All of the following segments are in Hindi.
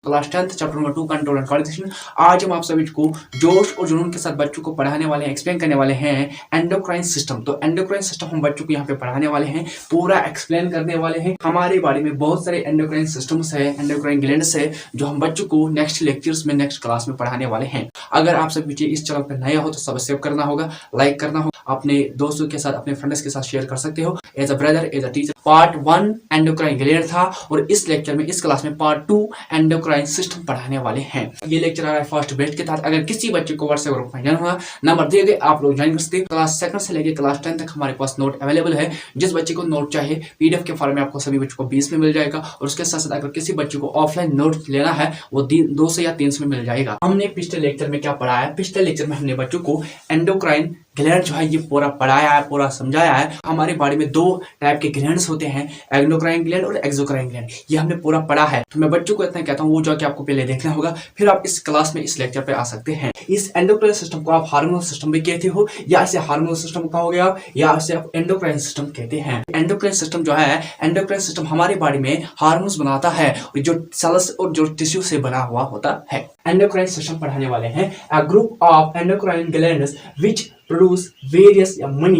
Class 10th chapter number 2 control and coordination. आज हम आप सभी को जोश और जुनून के साथ बच्चों को पढ़ाने वाले हैं, एक्सप्लेन करने वाले हैं एंडोक्राइन सिस्टम। तो एंडोक्राइन सिस्टम हम बच्चों को यहाँ पे पढ़ाने वाले हैं, पूरा एक्सप्लेन करने वाले हैं। हमारे बारे में बहुत सारे एंडोक्राइन सिस्टम्स है, एंडोक्राइन ग्लैंड्स है, जो हम बच्चों को नेक्स्ट लेक्चर्स में, नेक्स्ट क्लास में पढ़ाने वाले हैं। अगर आप सभी इस चैनल पर नया हो तो सब्सक्राइब करना होगा, लाइक करना होगा, अपने दोस्तों के साथ, अपने फ्रेंड्स के साथ शेयर कर सकते हो। As a brother, as a teacher. Part 1 endocrine gland था और इस लेक्चर में, इस क्लास में पार्ट 2 एंडोक्राइन सिस्टम पढ़ाने वाले हैं। ये लेक्चर आ रहा है फर्स्ट बैच के तहत। अगर किसी बच्चे को व्हाट्सएप ग्रुप में ज्वाइन होना, नंबर दिए गए, आप लोग ज्वाइन कर सकते हैं। क्लास 2 से लेकर क्लास 10 तक हमारे पास नोट अवेलेबल है। जिस बच्चे को नोट चाहिए पीडीएफ के फॉर्म में आपको सभी बच्चों को 20 में मिल जाएगा, और उसके साथ साथ अगर किसी बच्चे को ऑफलाइन नोट लेना है वो 200 या 300 में मिल जाएगा। हमने पिछले लेक्चर में क्या पढ़ाया? पिछले लेक्चर में हमने बच्चों को एंडोक्राइन ग्लैंड जो है ये पूरा पढ़ाया है, पूरा समझाया है। हमारे बॉडी में 2 टाइप के ग्लैंड्स होते हैं, एंडोक्राइन ग्लैंड और एक्सोक्राइन ग्लैंड। ये हमने पूरा पढ़ा है। तो मैं बच्चों को इतना कहता हूँ, वो जाके आपको पहले देखना होगा, फिर आप इस क्लास में, इस लेक्चर पे आ सकते हैं। इस एंडोक्राइन सिस्टम को आप हार्मोनल सिस्टम भी कहते हो, या इसे हार्मोनल सिस्टम कहोगे आप, या इसे आप एंडोक्राइन सिस्टम कहते हैं। एंडोक्राइन सिस्टम जो है, एंडोक्राइन सिस्टम हमारे बॉडी में हार्मोन्स बनाता है, जो सेल्स और जो टिश्यू से बना हुआ होता है। एंडोक्राइन सिस्टम पढ़ाने वाले हैं। A group of endocrine glands which produce various या many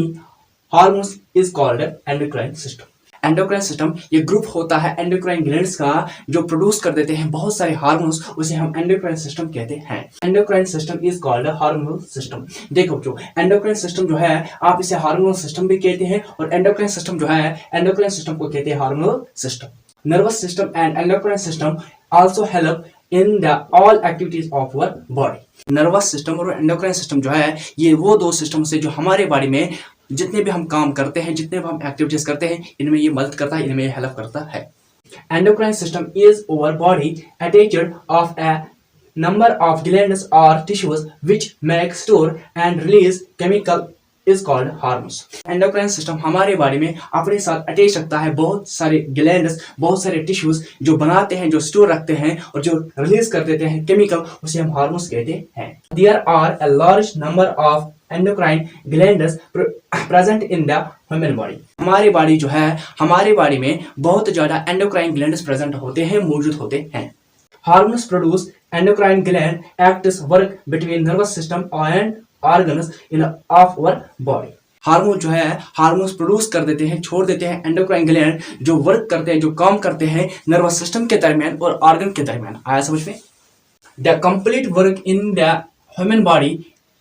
hormones is called endocrine system। Endocrine system ये ग्रुप होता है एंडोक्राइन ग्लैंड्स का, जो प्रोड्यूस कर देते हैं बहुत सारे हार्मोन्स, उसे हम एंडोक्राइन सिस्टम कहते हैं। Endocrine system is called hormonal system. देखो, जो एंडोक्राइन सिस्टम जो है, आप इसे हार्मोनल सिस्टम भी कहते हैं, और एंडोक्राइन सिस्टम जो है, एंडोक्राइन सिस्टम को कहते हैं hormonal system. Nervous system and endocrine system also help in the all activities of our body. Nervous system और एंडोक्राइन सिस्टम जो है, ये वो 2 सिस्टम से जो हमारे बॉडी में जितने भी हम काम करते हैं, जितने भी हम एक्टिविटीज करते हैं, इनमें ये मदद करता है, इनमें ये हेल्प करता है। Endocrine system is our body attached of a number of glands और tissues which make, store and release chemical is called hormones। Endocrine system हमारे बॉडी में अपने साथ अटैच रखता है बहुत सारे ग्लैंड्स, बहुत सारे टिश्यूज, जो बनाते हैं, जो स्टोर रखते हैं और जो रिलीज कर देते हैं केमिकल, उसे हम हार्मोन्स कहते हैं। There are a large number of endocrine glands present in the human body। हमारे बॉडी जो है, हमारे बॉडी में बहुत ज्यादा एंडोक्राइन ग्लैंड्स प्रेजेंट होते हैं, मौजूद होते हैं। Hormones produce endocrine gland acts work between nervous system and organs in of our body। Hormone जो है, हार्मोन्स प्रोड्यूस कर देते हैं, छोड़ देते हैं एंडोक्राइन ग्लैंड, जो वर्क करते हैं, जो काम करते हैं नर्वस सिस्टम के दरमियान और ऑर्गन के दरमियान। आया समझ में? The complete work in the human body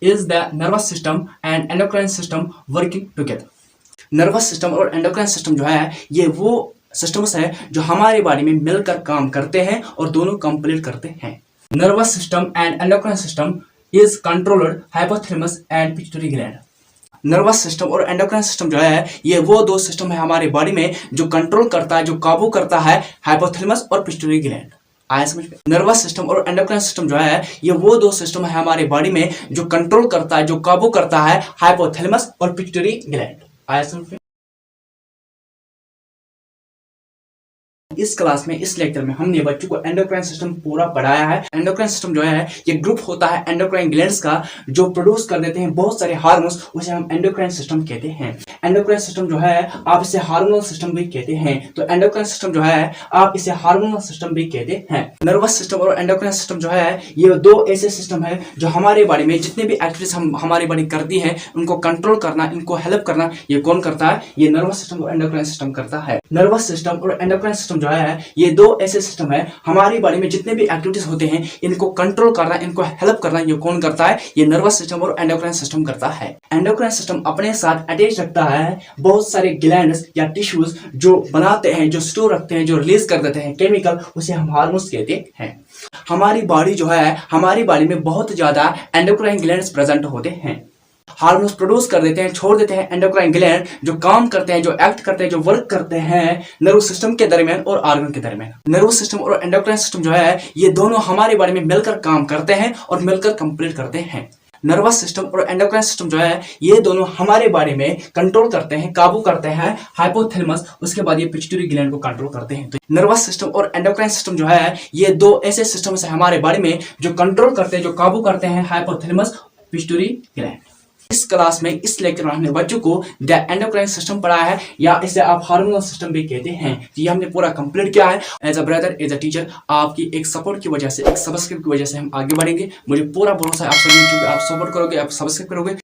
is the nervous system and endocrine system working together. Nervous system और एंडोक्राइन सिस्टम जो है, ये वो सिस्टम्स है जो हमारे बॉडी में मिलकर काम करते हैं और दोनों कंप्लीट करते हैं। Nervous system and endocrine system is controlled hypothalamus and pituitary gland। Nervous system और एंडोक्राइन सिस्टम जो है, ये वो 2 सिस्टम है हमारे बॉडी में जो कंट्रोल करता है, जो काबू करता है हाइपोथैलेमस और पिट्यूटरी ग्लैंड। आया समझ में? नर्वस सिस्टम और एंडोक्राइन सिस्टम जो है, ये वो 2 सिस्टम है हमारे बॉडी में जो कंट्रोल करता है, जो काबू करता है हाइपोथैलेमस और पिट्यूटरी ग्लैंड। आया समझ में? इस क्लास में, इस लेक्चर में हमने बच्चों को एंडोक्राइन सिस्टम पूरा पढ़ाया है। एंडोक्राइन सिस्टम जो है, ये ग्रुप होता है एंडोक्राइन ग्लैंड्स का, जो प्रोड्यूस कर देते हैं बहुत सारे हार्मोन्स, उसे हम एंडोक्राइन सिस्टम कहते हैं। एंडोक्राइन सिस्टम जो है, आप इसे हार्मोनल सिस्टम भी कहते हैं। तो एंडोक्राइन सिस्टम जो है, आप इसे हार्मोनल सिस्टम भी कहते हैं। नर्वस सिस्टम और एंडोक्राइन सिस्टम जो है, ये 2 ऐसे सिस्टम है जो हमारे बॉडी में जितने भी एक्टिविटीज हमारी बॉडी करती है, उनको कंट्रोल करना, इनको हेल्प करना, ये कौन करता है? ये नर्वस सिस्टम और एंडोक्राइन सिस्टम करता है। नर्वस सिस्टम और एंडोक्राइन सिस्टम जो है, ये 2 ऐसे सिस्टम है हमारी बॉडी में जितने भी एक्टिविटीज होते हैं, इनको कंट्रोल करना, इनको हेल्प करना, ये कौन करता है? ये नर्वस सिस्टम और एंडोक्राइन सिस्टम करता है। एंडोक्राइन सिस्टम अपने साथ अटैच रखता है बहुत सारे ग्लैंड्स या टिश्यूज, जो बनाते हैं, जो स्टोर रखते हैं, जो रिलीज कर देते हैं केमिकल, उसे हम हार्मोन्स कहते हैं। हमारी बॉडी जो है, हमारी बॉडी में बहुत ज्यादा एंडोक्राइन ग्लैंड्स प्रेजेंट होते हैं। हार्मोन्स प्रोड्यूस कर देते हैं, छोड़ देते हैं एंडोक्राइन ग्लैंड, जो काम करते हैं, जो एक्ट करते हैं, जो वर्क करते हैं नर्वस सिस्टम के दरमियान और ऑर्गन के दरमियान। नर्वस सिस्टम और एंडोक्राइन सिस्टम जो है, ये दोनों हमारे बॉडी में मिलकर काम करते हैं और मिलकर कंप्लीट करते हैं। नर्वस सिस्टम और एंडोक्राइन सिस्टम जो है, ये दोनों हमारे बॉडी में कंट्रोल करते हैं, काबू करते हैं हाइपोथैलेमस, उसके बाद ये पिट्यूटरी ग्लैंड को कंट्रोल करते हैं। तो नर्वस सिस्टम और एंडोक्राइन सिस्टम जो है, ये 2 ऐसे सिस्टम्स है हमारे बॉडी में जो कंट्रोल करते हैं, जो काबू करते हैं हाइपोथैलेमस, पिट्यूटरी ग्लैंड। इस क्लास में, इस लेक्चर में हमने बच्चों को द एंडोक्राइन सिस्टम पढ़ा है, या इसे आप हार्मोनल सिस्टम भी कहते हैं। ये हमने पूरा कंप्लीट किया है। As a brother, as a teacher, आपकी एक सपोर्ट की वजह से, एक सब्सक्राइब की वजह से हम आगे बढ़ेंगे। मुझे पूरा भरोसा है आप सभी, आप सपोर्ट करोगे, आप सब्सक्राइब करोगे।